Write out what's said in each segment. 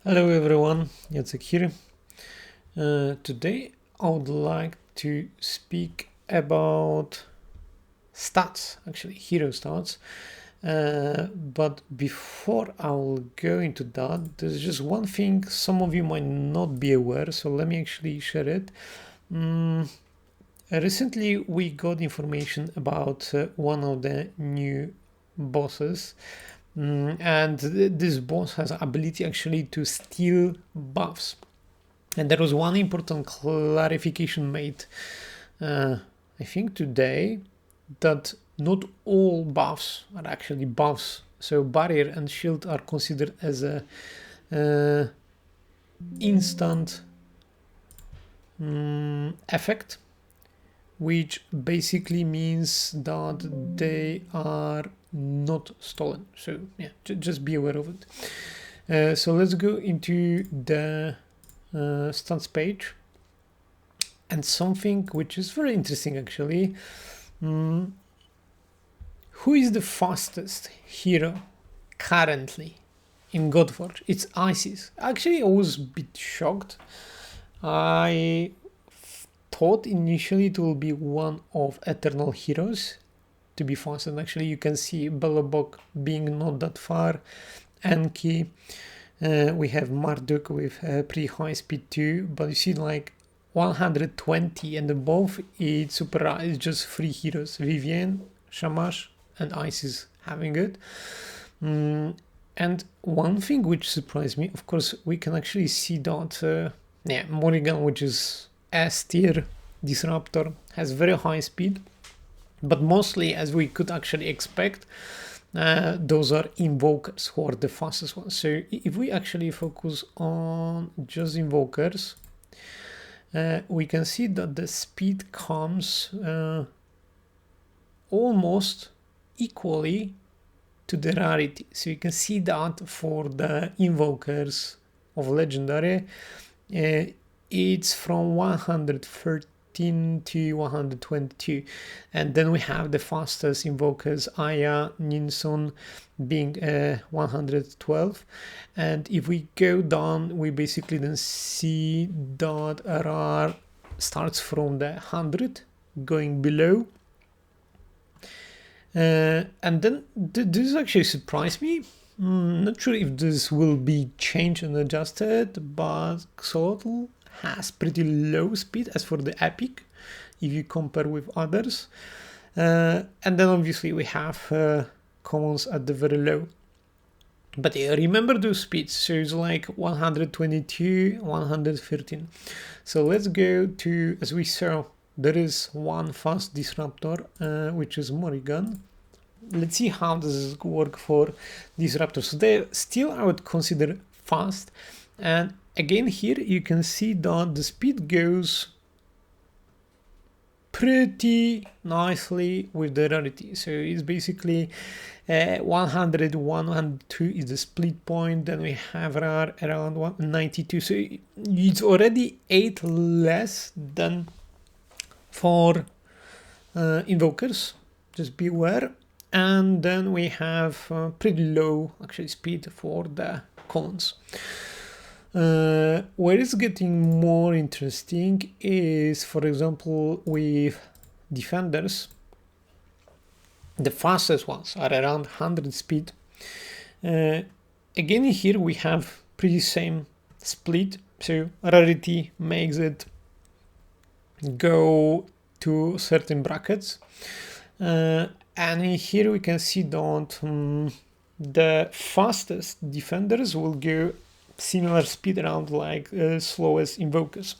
Hello everyone, Jacek here. Today I would like to speak about stats, actually hero stats. But before I'll go into that, there's just one thing some of you might not be aware, so let me actually share it. Recently we got information about one of the new bosses. And this boss has ability actually to steal buffs. And there was one important clarification made, I think today, that not all buffs are actually buffs. So barrier and shield are considered as a instant effect, which basically means that they are not stolen. So yeah, just be aware of it. So let's go into the stats page, and something which is very interesting actually. Who is the fastest hero currently in Godforge? It's Isis. Actually, I was a bit shocked. I thought initially it will be one of Eternal Heroes to be fast, and actually you can see Belobok being not that far, Enki. We have Marduk with pretty high speed too, but you see like 120 and above, it's super rare. It's just 3 heroes, Vivienne, Shamash and Isis having it. And one thing which surprised me, of course, we can actually see that Morrigan, which is S tier disruptor, has very high speed, but mostly, as we could actually expect, those are invokers who are the fastest ones. So if we actually focus on just invokers, we can see that the speed comes almost equally to the rarity. So you can see that for the invokers of legendary, it's from 113 to 122, and then we have the fastest invokers, Aya, Ninson, being 112. And if we go down, we basically then see that RR starts from the 100 going below. And then this actually surprised me. Not sure if this will be changed and adjusted, but Xolotl has pretty low speed as for the epic if you compare with others. And then obviously we have commons at the very low. But remember those speeds, so it's like 122, 113. So let's go to, as we saw, there is one fast disruptor, which is Morrigan. Let's see how does this work for disruptors. So they still I would consider fast. And again here you can see that the speed goes pretty nicely with the rarity. So it's basically 100, 102 is the split point. Then we have RAR around 192. So it's already 8 less than for invokers. Just be aware. And then we have pretty low actually speed for the commons. Where it's getting more interesting is, for example, with defenders. The fastest ones are around 100 speed. Again, here we have pretty same split, so rarity makes it go to certain brackets. And here we can see that the fastest defenders will go similar speed around like slowest invokers.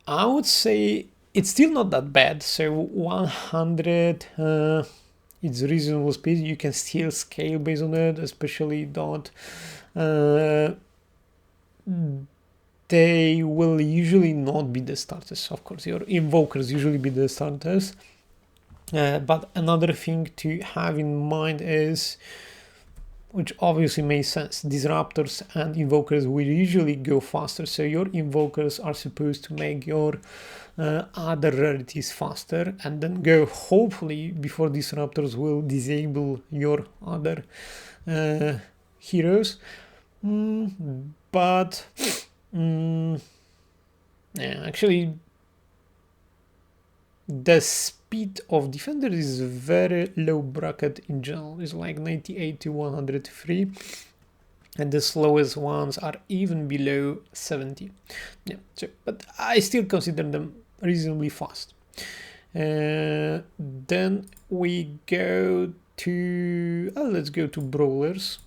I would say it's still not that bad. So 100, it's reasonable speed. You can still scale based on it, especially that they will usually not be the starters. Of course, your invokers usually be the starters. But another thing to have in mind is, which obviously makes sense, disruptors and invokers will usually go faster. So your invokers are supposed to make your other rarities faster and then go, hopefully, before disruptors will disable your other heroes. But yeah, actually the speed of defender is very low bracket in general. It's like 98 to 103, and the slowest ones are even below 70. Yeah, so, but I still consider them reasonably fast. Then we go to let's go to brawlers,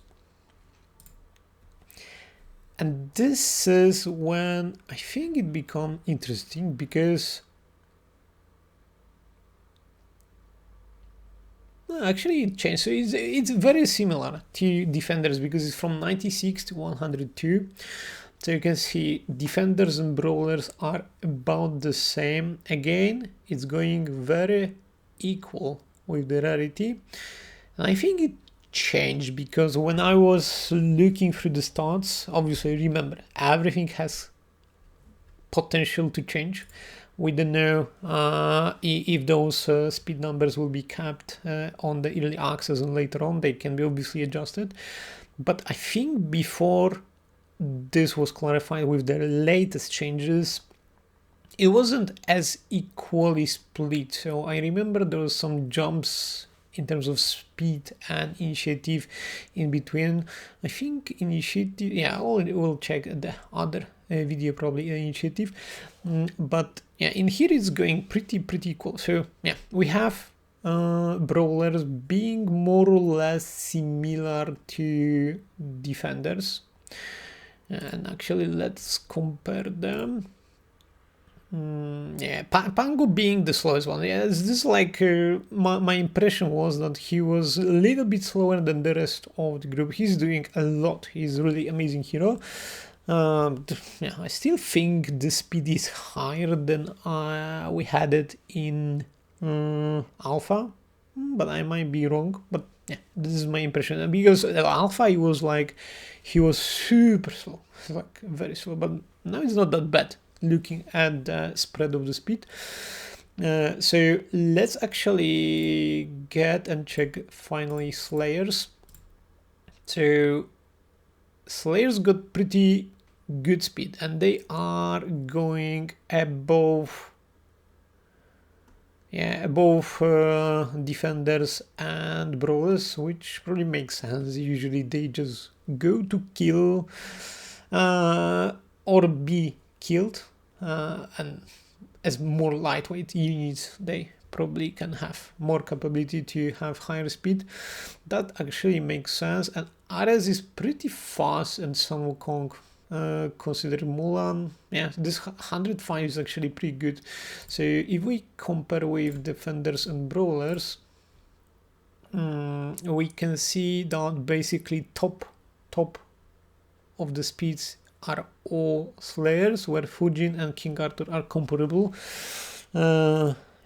and this is when I think it become interesting, because actually it changed. So it's very similar to defenders, because it's from 96 to 102. So you can see defenders and brawlers are about the same. Again, it's going very equal with the rarity. And I think it changed because when I was looking through the stats, obviously remember, everything has potential to change. We don't know if those speed numbers will be kept on the early access, and later on they can be obviously adjusted. But I think before this was clarified with the latest changes, it wasn't as equally split. So I remember there was some jumps in terms of speed and initiative in between. I think initiative, yeah, we'll check the other video, probably initiative. But yeah, in here it's going pretty equal. So yeah, we have brawlers being more or less similar to defenders. And actually, let's compare them. Yeah, Pango being the slowest one. Yeah, this is like my impression was that he was a little bit slower than the rest of the group. He's doing a lot. He's a really amazing hero. Yeah, I still think the speed is higher than we had it in Alpha, but I might be wrong. But yeah, this is my impression. Because Alpha, he was super slow, like very slow. But now it's not that bad, looking at the spread of the speed. So let's actually get and check finally Slayers. So Slayers got pretty good speed, and they are going above defenders and brawlers, which probably makes sense. Usually they just go to kill or be killed, and as more lightweight units they probably can have more capability to have higher speed. That actually makes sense. And Ares is pretty fast, and Sun Wukong, consider Mulan, yeah, this 105 is actually pretty good. So if we compare with defenders and brawlers, we can see that basically top of the speeds are all Slayers, where Fujin and King Arthur are comparable.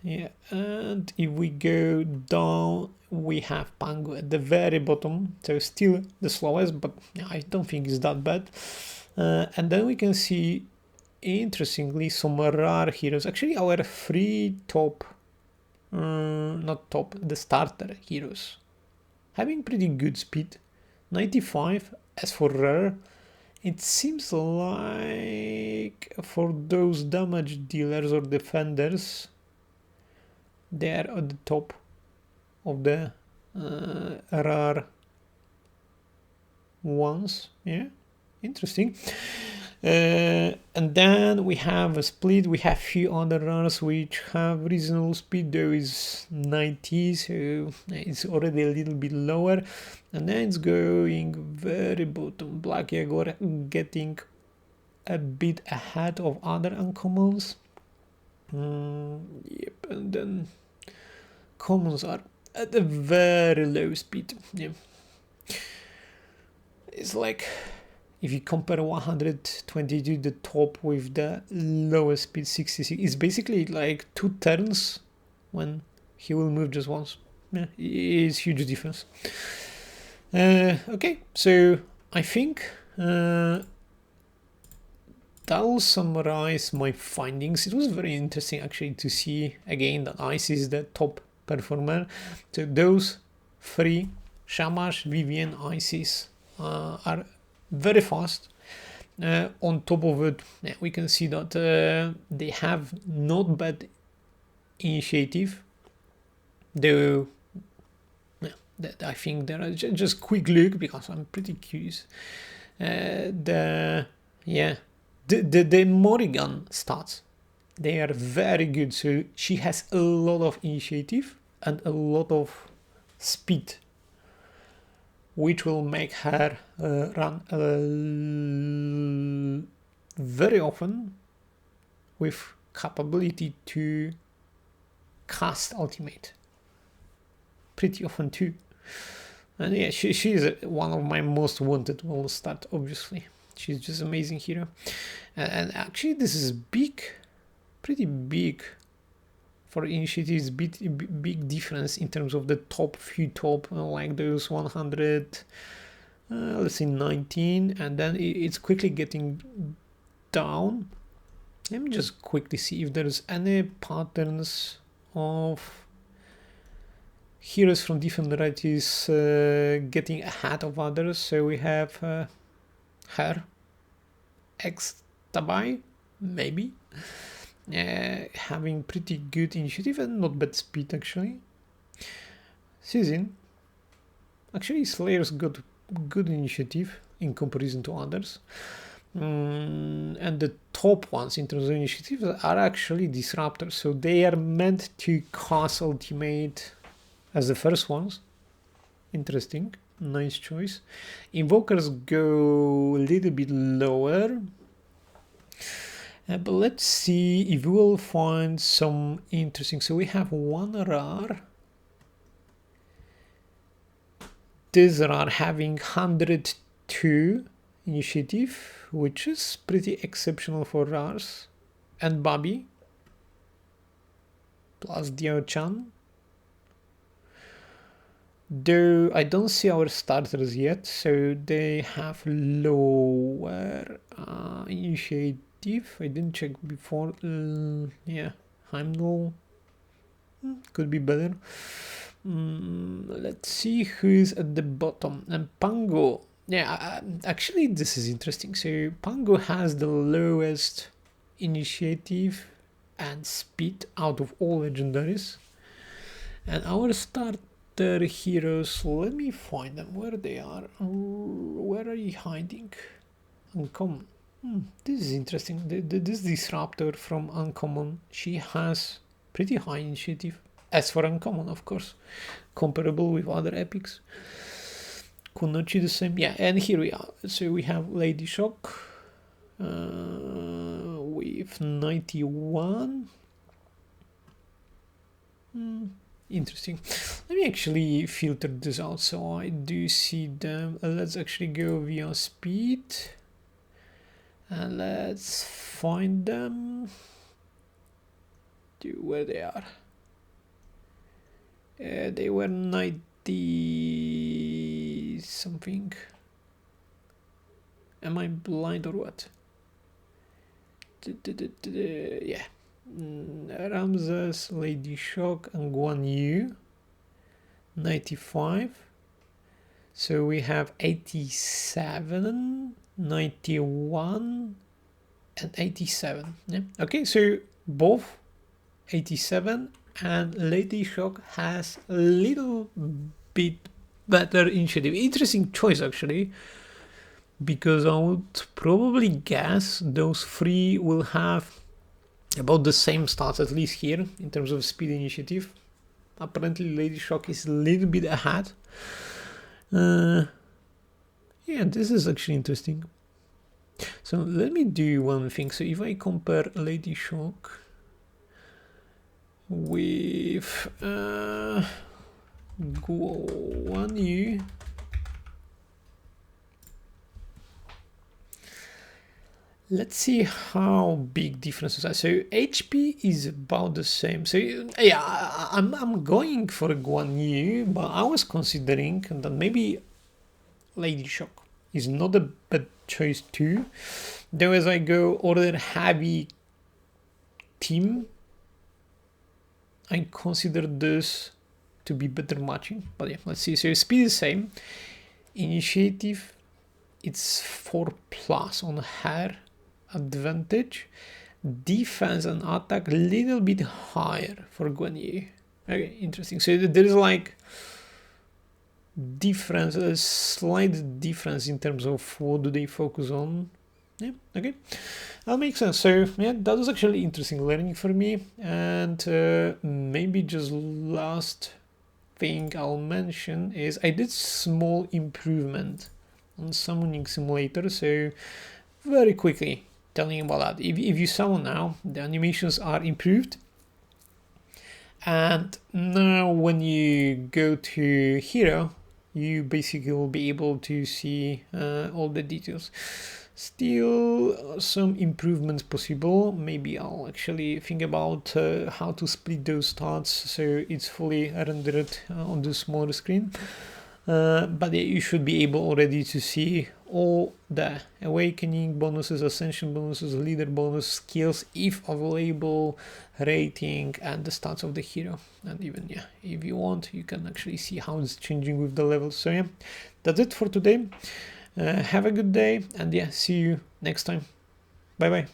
Yeah, and if we go down, we have Pango at the very bottom, so still the slowest, but yeah, I don't think it's that bad. And then we can see, interestingly, some rare heroes. Actually, our three top, not top, the starter heroes, having pretty good speed, 95. As for rare, it seems like for those damage dealers or defenders, they are at the top of the rare ones. Yeah, interesting. And then we have a split. We have few other rares which have reasonable speed, though is 90, so it's already a little bit lower. And then it's going very bottom. Black Jaguar getting a bit ahead of other uncommons. Yep, and then commons are at a very low speed. Yeah, it's like if you compare 122 the top with the lowest speed 66, it's basically like 2 turns when he will move just once. Yeah, it's huge difference. Okay, so I think that will summarize my findings. It was very interesting actually to see again that Ice is the top performer. So those three, Shamash, Vivian, Isis, are very fast. On top of it, yeah, we can see that they have not bad initiative, though yeah, I think there are just quick look because I'm pretty curious. The Morrigan stats, they are very good. So she has a lot of initiative and a lot of speed, which will make her run very often with capability to cast ultimate pretty often too. And yeah, she is one of my most wanted will start, obviously. She's just amazing hero. And actually this is big, pretty big for initiatives, big difference in terms of the few top, like those 100, let's say 19, and then it's quickly getting down. Let me just quickly see if there's any patterns of heroes from different varieties getting ahead of others. So we have her, X-Tabai, maybe, having pretty good initiative and not bad speed actually. Season, actually Slayer's got good initiative in comparison to others. And the top ones in terms of initiative are actually disruptors, so they are meant to cast ultimate as the first ones. Interesting, nice choice. Invokers go a little bit lower, but let's see if we will find some interesting. So we have one RAR. This RAR having 102 initiative, which is pretty exceptional for RARs, and Bobby plus Dio-chan. Though I don't see our starters yet, so they have lower initiative. I didn't check before. Yeah, Heimdall could be better. Let's see who is at the bottom. And Pango. Yeah, actually this is interesting. So Pango has the lowest initiative and speed out of all legendaries. And our starter heroes, let me find them where they are. Where are you hiding? Uncommon. This is interesting. This disruptor from Uncommon, she has pretty high initiative. As for Uncommon, of course, comparable with other epics. Kunochi the same. Yeah, and here we are. So we have Lady Shock with 91. Interesting. Let me actually filter this out so I do see them. Let's actually go via speed and let's find them. Where they are. They were 90 something. Am I blind or what? Yeah. Ramses, Lady Shock, and Guan Yu, 95. So we have 87, 91, and 87. Yeah. Okay, so both 87 and Lady Shock has a little bit better initiative. Interesting choice actually, because I would probably guess those three will have about the same stats, at least here, in terms of speed initiative. Apparently Lady Shock is a little bit ahead. Yeah, this is actually interesting. So let me do one thing. So if I compare Lady Shock with Guan Yu, let's see how big differences are. So HP is about the same. So yeah, I'm going for Guan Yu, but I was considering that maybe Lady Shock is not a bad choice too. Though as I go order heavy team, I consider this to be better matching. But yeah, let's see. So speed is same. Initiative it's 4+ on hair advantage. Defense and attack a little bit higher for Guan Yu. Okay, interesting. So there is like difference, a slight difference in terms of what do they focus on. Yeah, okay, that makes sense. So yeah, that was actually interesting learning for me. And maybe just last thing I'll mention is I did small improvement on summoning simulator. So very quickly telling you about that. If you summon now, the animations are improved. And now when you go to hero, you basically will be able to see all the details. Still some improvements possible. Maybe I'll actually think about how to split those stats so it's fully rendered on the smaller screen. But yeah, you should be able already to see all the awakening bonuses, ascension bonuses, leader bonus, skills if available, rating, and the stats of the hero. And even yeah, if you want, you can actually see how it's changing with the levels. So yeah, that's it for today. Have a good day, and yeah, see you next time. Bye bye.